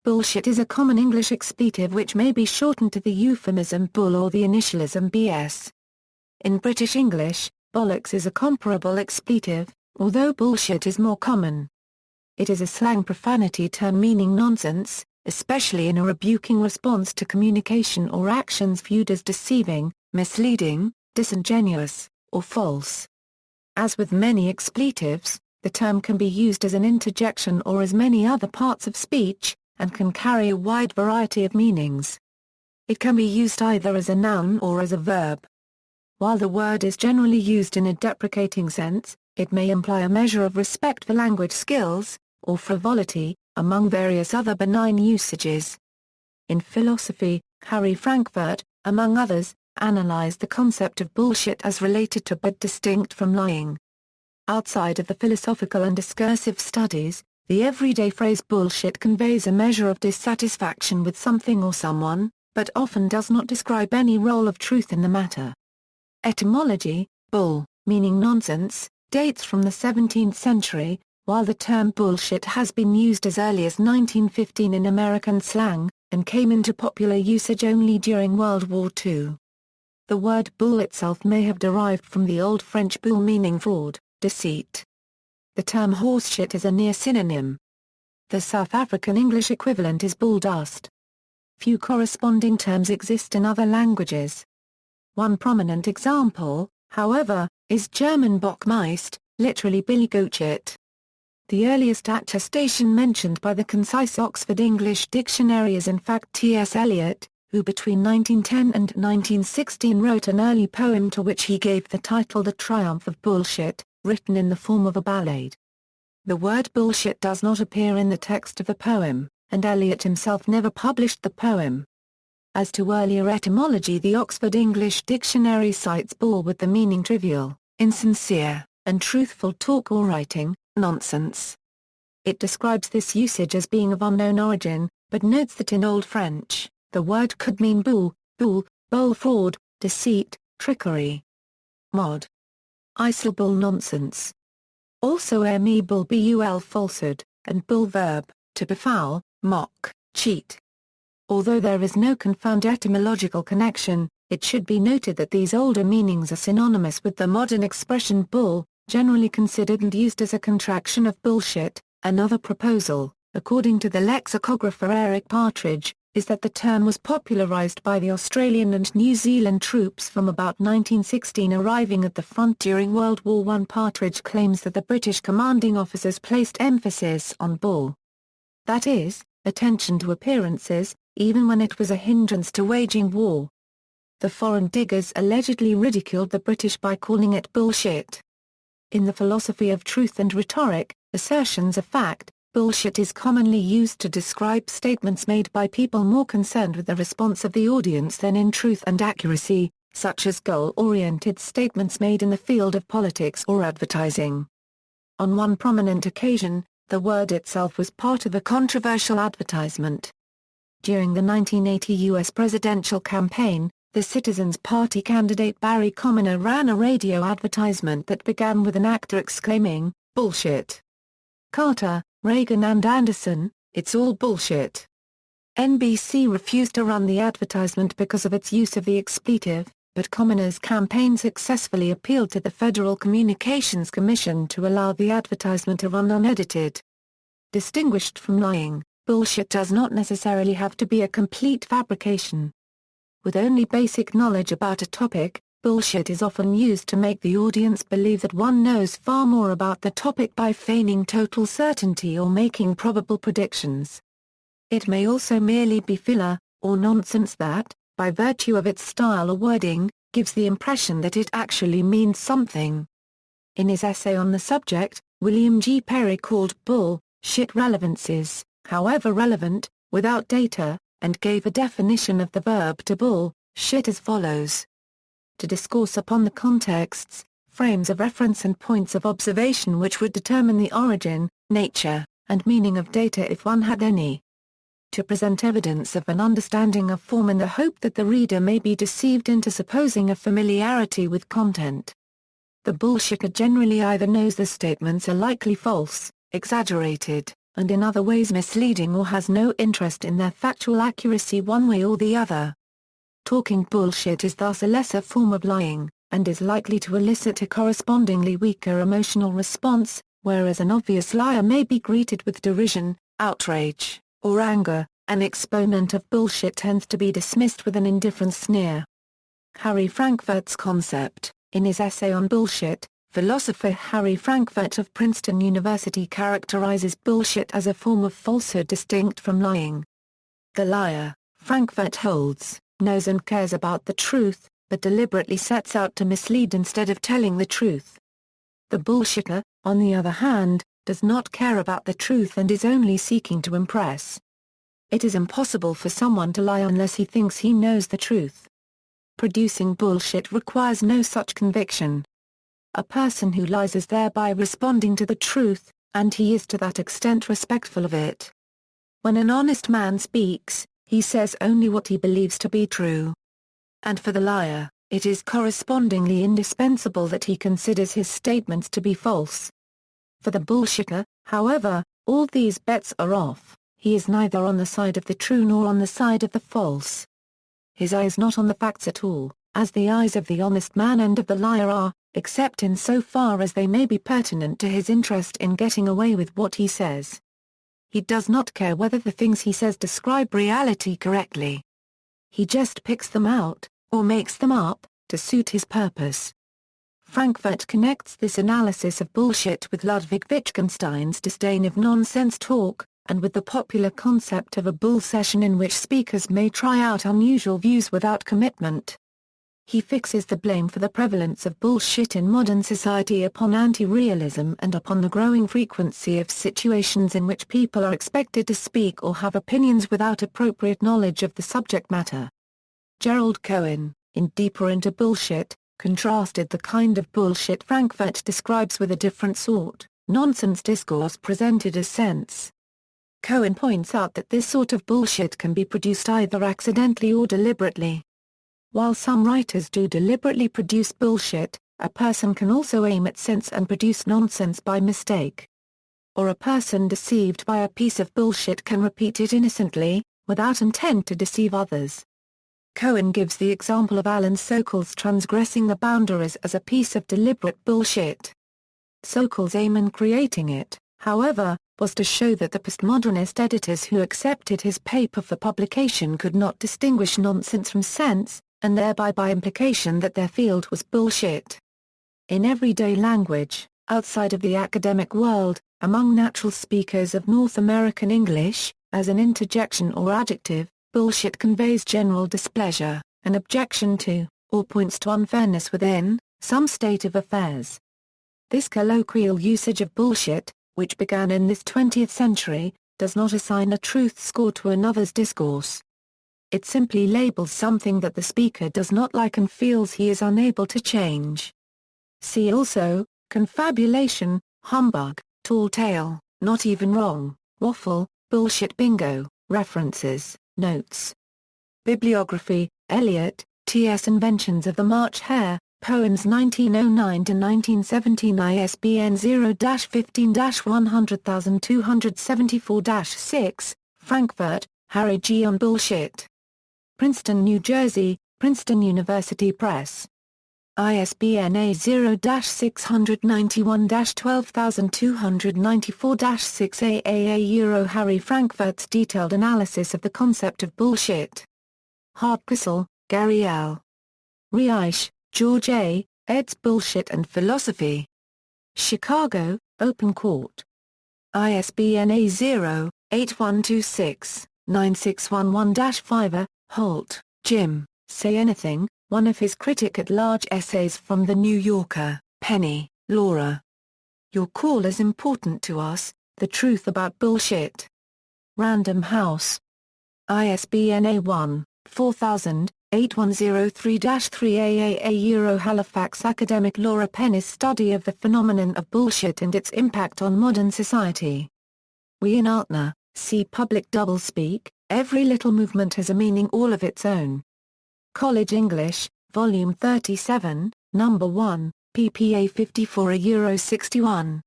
bullshit is a common English expletive which may be shortened to the euphemism bull or the initialism BS. In British English, bollocks is a comparable expletive, although bullshit is more common. It is a slang profanity term meaning nonsense, especially in a rebuking response to communication or actions viewed as deceiving, misleading, disingenuous, or false. As with many expletives, the term can be used as an interjection or as many other parts of speech, and can carry a wide variety of meanings. It can be used either as a noun or as a verb. While the word is generally used in a deprecating sense, it may imply a measure of respect for language skills, or frivolity, among various other benign usages. In philosophy, Frankfurt, among others, analyzed the concept of bullshit as related to but distinct from lying. Outside of the philosophical and discursive studies, the everyday phrase bullshit conveys a measure of dissatisfaction with something or someone, but often does not describe any role of truth in the matter. Etymology, bull, meaning nonsense, dates from the 17th century, while the term bullshit has been used as early as 1915 in American slang, and came into popular usage only during World War II. The word bull itself may have derived from the Old French bull meaning fraud, deceit. The term horseshit is a near synonym. The South African English equivalent is bull dust. Few corresponding terms exist in other languages. One prominent example, however, is German Bockmist, literally billy goat shit. The earliest attestation mentioned by the concise Oxford English Dictionary is in fact T.S. Eliot, who between 1910 and 1916 wrote an early poem to which he gave the title The Triumph of Bullshit, written in the form of a ballad. The word bullshit does not appear in the text of the poem, and Eliot himself never published the poem. As to earlier etymology, the Oxford English Dictionary cites bull with the meaning trivial, insincere, and truthful talk or writing, nonsense. It describes this usage as being of unknown origin, but notes that in Old French, the word could mean boule, bowl fraud, deceit, trickery. Mod. Isle bull nonsense. Also bull bul falsehood, and bull verb, to befoul, mock, cheat. Although there is no confirmed etymological connection, it should be noted that these older meanings are synonymous with the modern expression bull, generally considered and used as a contraction of bullshit. Another proposal, according to the lexicographer Eric Partridge, is that the term was popularized by the Australian and New Zealand troops from about 1916 arriving at the front during World War I. Partridge claims that the British commanding officers placed emphasis on bull. That is, attention to appearances, even when it was a hindrance to waging war. The foreign diggers allegedly ridiculed the British by calling it bullshit. In the philosophy of truth and rhetoric, assertions of fact, bullshit is commonly used to describe statements made by people more concerned with the response of the audience than in truth and accuracy, such as goal-oriented statements made in the field of politics or advertising. On one prominent occasion, the word itself was part of a controversial advertisement. During the 1980 U.S. presidential campaign, the Citizens Party candidate Barry Commoner ran a radio advertisement that began with an actor exclaiming, "Bullshit. Carter, Reagan and Anderson, it's all bullshit." NBC refused to run the advertisement because of its use of the expletive, but Commoner's campaign successfully appealed to the Federal Communications Commission to allow the advertisement to run unedited. Distinguished from lying, bullshit does not necessarily have to be a complete fabrication. With only basic knowledge about a topic, bullshit is often used to make the audience believe that one knows far more about the topic by feigning total certainty or making probable predictions. It may also merely be filler, or nonsense that, by virtue of its style or wording, gives the impression that it actually means something. In his essay on the subject, William G. Perry called bull shit relevances, however relevant, without data, and gave a definition of the verb to bull shit as follows. To discourse upon the contexts, frames of reference and points of observation which would determine the origin, nature, and meaning of data if one had any. To present evidence of an understanding of form in the hope that the reader may be deceived into supposing a familiarity with content. The bullshitter generally either knows the statements are likely false, exaggerated, and in other ways misleading or has no interest in their factual accuracy one way or the other. Talking bullshit is thus a lesser form of lying, and is likely to elicit a correspondingly weaker emotional response, whereas an obvious liar may be greeted with derision, outrage, or anger. An exponent of bullshit tends to be dismissed with an indifferent sneer. Harry Frankfurt's concept. In his essay on bullshit, philosopher Harry Frankfurt of Princeton University characterizes bullshit as a form of falsehood distinct from lying. The liar, Frankfurt holds, knows and cares about the truth, but deliberately sets out to mislead instead of telling the truth. The bullshitter, on the other hand, does not care about the truth and is only seeking to impress. It is impossible for someone to lie unless he thinks he knows the truth. Producing bullshit requires no such conviction. A person who lies is thereby responding to the truth, and he is to that extent respectful of it. When an honest man speaks, he says only what he believes to be true. And for the liar, it is correspondingly indispensable that he considers his statements to be false. For the bullshitter, however, all these bets are off. He is neither on the side of the true nor on the side of the false. His eye is not on the facts at all, as the eyes of the honest man and of the liar are, except in so far as they may be pertinent to his interest in getting away with what he says. He does not care whether the things he says describe reality correctly. He just picks them out, or makes them up, to suit his purpose. Frankfurt connects this analysis of bullshit with Ludwig Wittgenstein's disdain of nonsense talk, and with the popular concept of a bull session in which speakers may try out unusual views without commitment. He fixes the blame for the prevalence of bullshit in modern society upon anti-realism and upon the growing frequency of situations in which people are expected to speak or have opinions without appropriate knowledge of the subject matter. Gerald Cohen, in Deeper into Bullshit, contrasted the kind of bullshit Frankfurt describes with a different sort, nonsense discourse presented as sense. Cohen points out that this sort of bullshit can be produced either accidentally or deliberately. While some writers do deliberately produce bullshit, a person can also aim at sense and produce nonsense by mistake. Or a person deceived by a piece of bullshit can repeat it innocently, without intent to deceive others. Cohen gives the example of Alan Sokal's transgressing the boundaries as a piece of deliberate bullshit. Sokal's aim in creating it, however, was to show that the postmodernist editors who accepted his paper for publication could not distinguish nonsense from sense, and thereby by implication that their field was bullshit. In everyday language, outside of the academic world, among natural speakers of North American English, as an interjection or adjective, bullshit conveys general displeasure, an objection to, or points to unfairness within, some state of affairs. This colloquial usage of bullshit, which began in this 20th century, does not assign a truth score to another's discourse. It simply labels something that the speaker does not like and feels he is unable to change. See also, confabulation, humbug, tall tale, not even wrong, waffle, bullshit bingo. References, notes. Bibliography, Eliot, T.S. Inventions of the March Hare, Poems 1909-1917 ISBN 0-15-100274-6, Frankfurt, Harry G. on Bullshit. Princeton, New Jersey, Princeton University Press. ISBN A0-691-12294-6 AAA Harry Frankfurt's detailed analysis of the concept of bullshit. Hardcastle, Gary L. Reich, George A., eds. Bullshit and Philosophy. Chicago, Open Court. ISBN A0-8126-9611-5. Holt, Jim, Say Anything, one of his critic-at-large essays from The New Yorker. Penny, Laura. Your Call is Important to Us, The Truth About Bullshit. Random House. ISBN A1-4000-8103-3 Halifax Academic Laura Penny's study of the phenomenon of bullshit and its impact on modern society. Wien Altner, see Public Doublespeak, Every Little Movement Has a Meaning All of Its Own. College English, Volume 37, No. 1, pp. A54 €61.